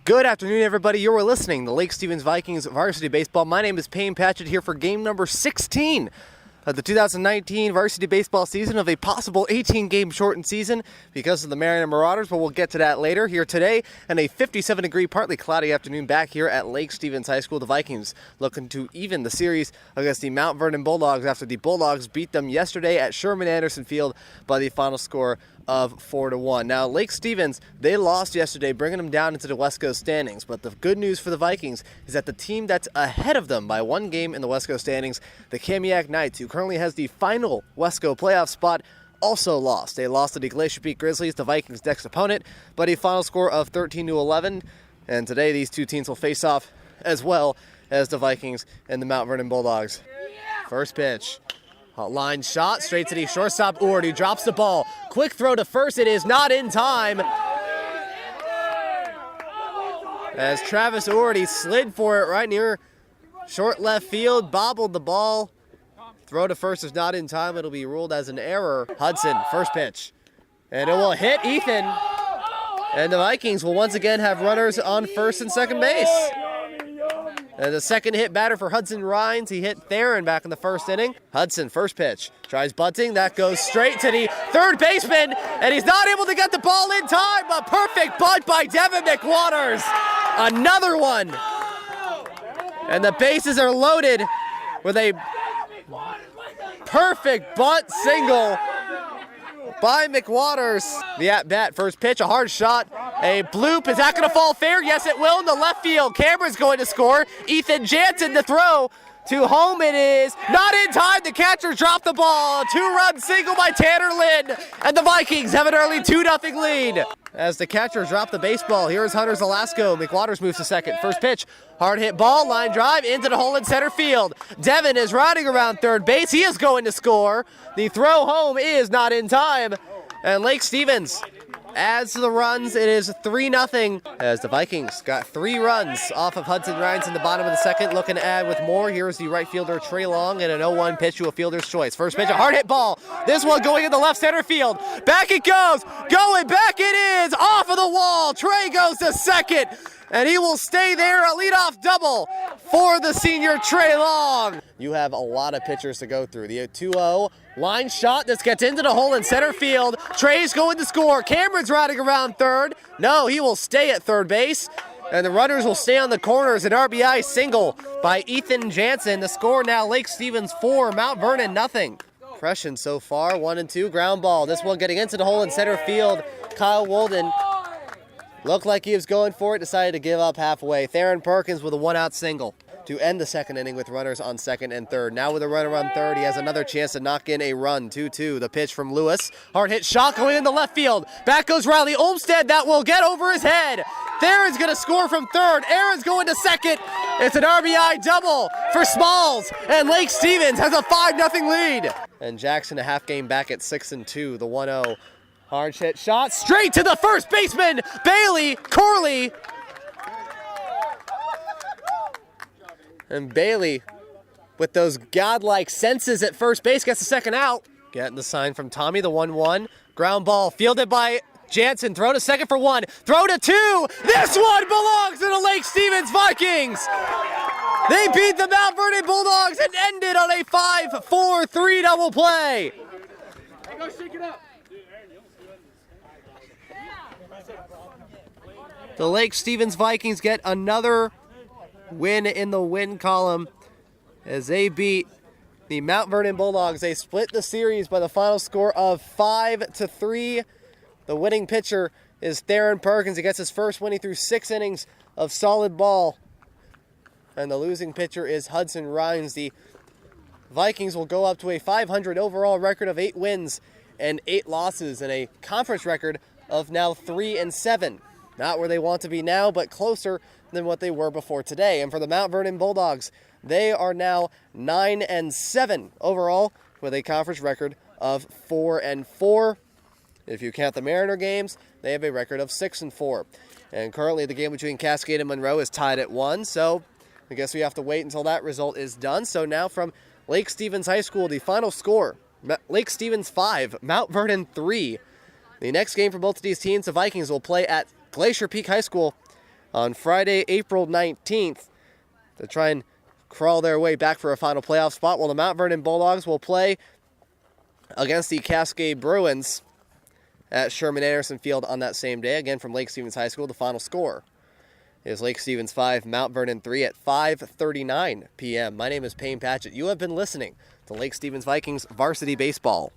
Good afternoon, everybody. You're listening to Lake Stevens Vikings Varsity Baseball. My name is Payne Patchett here for game number 16 of the 2019 varsity baseball season of a possible 18-game shortened season because of the Marion Marauders, but we'll get to that later. Here today, and a 57-degree, partly cloudy afternoon back here at Lake Stevens High School. The Vikings looking to even the series against the Mount Vernon Bulldogs after the Bulldogs beat them yesterday at Sherman Anderson Field by the final score of 4-1. Now, Lake Stevens, they lost yesterday, bringing them down into the West Coast standings. But the good news for the Vikings is that the team that's ahead of them by one game in the West Coast standings, the Kamiak Knights, who currently has the final West Coast playoff spot, also lost. They lost to the Glacier Peak Grizzlies, the Vikings' next opponent, but a final score of 13-11. And today, these two teams will face off as well as the Vikings and the Mount Vernon Bulldogs. First pitch. Line shot straight to the shortstop, Uhrdy drops the ball. Quick throw to first, it is not in time. As Travis Uhrdy slid for it right near short left field, bobbled the ball. Throw to first is not in time, it'll be ruled as an error. Hudson, first pitch. And it will hit Ethan. And the Vikings will once again have runners on first and second base. And the second hit batter for Hudson Rhines. He hit Theron back in the first inning. Hudson, first pitch. Tries bunting. That goes straight to the third baseman. And he's not able to get the ball in time. A perfect bunt by Devin McWaters. Another one. And the bases are loaded with a perfect bunt single by McWaters. The at-bat, first pitch, a hard shot, a bloop. Is that going to fall fair? Yes, it will in the left field. Cameron's going to score. Ethan Jansen to throw to home. It is not in time. The catcher dropped the ball. A two-run single by Tanner Lynn. And the Vikings have an early 2-0 lead. As the catcher dropped the baseball, here's Hunter Zelasco. McWaters moves to second. First pitch, hard hit ball, line drive into the hole in center field. Devin is riding around third base. He is going to score. The throw home is not in time. And Lake Stevens adds to the runs. It is 3-0 as the Vikings got 3 runs off of Hudson Rhines in the bottom of the second. Looking to add with more. Here's the right fielder Trey Long and an 0-1 pitch to a fielder's choice. First pitch, a hard hit ball. This one going in the left center field. Back it goes. Going back it is. Off of the wall. Trey goes to second. And he will stay there, a leadoff double for the senior Trey Long. You have a lot of pitchers to go through. The 2-0 line shot. This gets into the hole in center field. Trey's going to score. Cameron's riding around third. No, he will stay at third base. And the runners will stay on the corners. An RBI single by Ethan Jansen. The score now Lake Stevens 4, Mount Vernon nothing. Impression so far, 1-2. Ground ball. This one getting into the hole in center field. Kyle Walden looked like he was going for it, decided to give up halfway. Theron Perkins with a 1-out single to end the second inning with runners on second and third. Now with a runner on third, he has another chance to knock in a run. 2-2, the pitch from Lewis. Hard hit shot going in the left field. Back goes Riley Olmstead. That will get over his head. Theron's going to score from third. Aaron's going to second. It's an RBI double for Smalls. And Lake Stevens has a 5-0 lead. And Jackson a half game back at 6-2, the 1-0. Hard hit shot straight to the first baseman, Bailey Corley. And Bailey, with those godlike senses at first base, gets the second out. Getting the sign from Tommy, the 1-1. Ground ball fielded by Jansen. Throw to second for 1. Throw to 2. This one belongs to the Lake Stevens Vikings. They beat the Mount Vernon Bulldogs and ended on a 5-4-3 double play. Hey, go shake it up. The Lake Stevens Vikings get another win in the win column as they beat the Mount Vernon Bulldogs. They split the series by the final score of 5-3. The winning pitcher is Theron Perkins. He gets his first winning through 6 innings of solid ball. And the losing pitcher is Hudson Rhines. The Vikings will go up to a 500 overall record of 8 wins and 8 losses and a conference record of now 3-7. Not where they want to be now, but closer than what they were before today. And for the Mount Vernon Bulldogs, they are now 9-7 overall with a conference record of 4-4. If you count the Mariner games, they have a record of 6-4. And currently the game between Cascade and Monroe is tied at 1, so I guess we have to wait until that result is done. So now from Lake Stevens High School, the final score, Lake Stevens 5, Mount Vernon 3. The next game for both of these teams, the Vikings will play at Glacier Peak High School on Friday, April 19th to try and crawl their way back for a final playoff spot. Well, the Mount Vernon Bulldogs will play against the Cascade Bruins at Sherman Anderson Field on that same day. Again, from Lake Stevens High School, the final score is Lake Stevens 5, Mount Vernon 3 at 5:39 p.m. My name is Payne Patchett. You have been listening to Lake Stevens Vikings Varsity Baseball.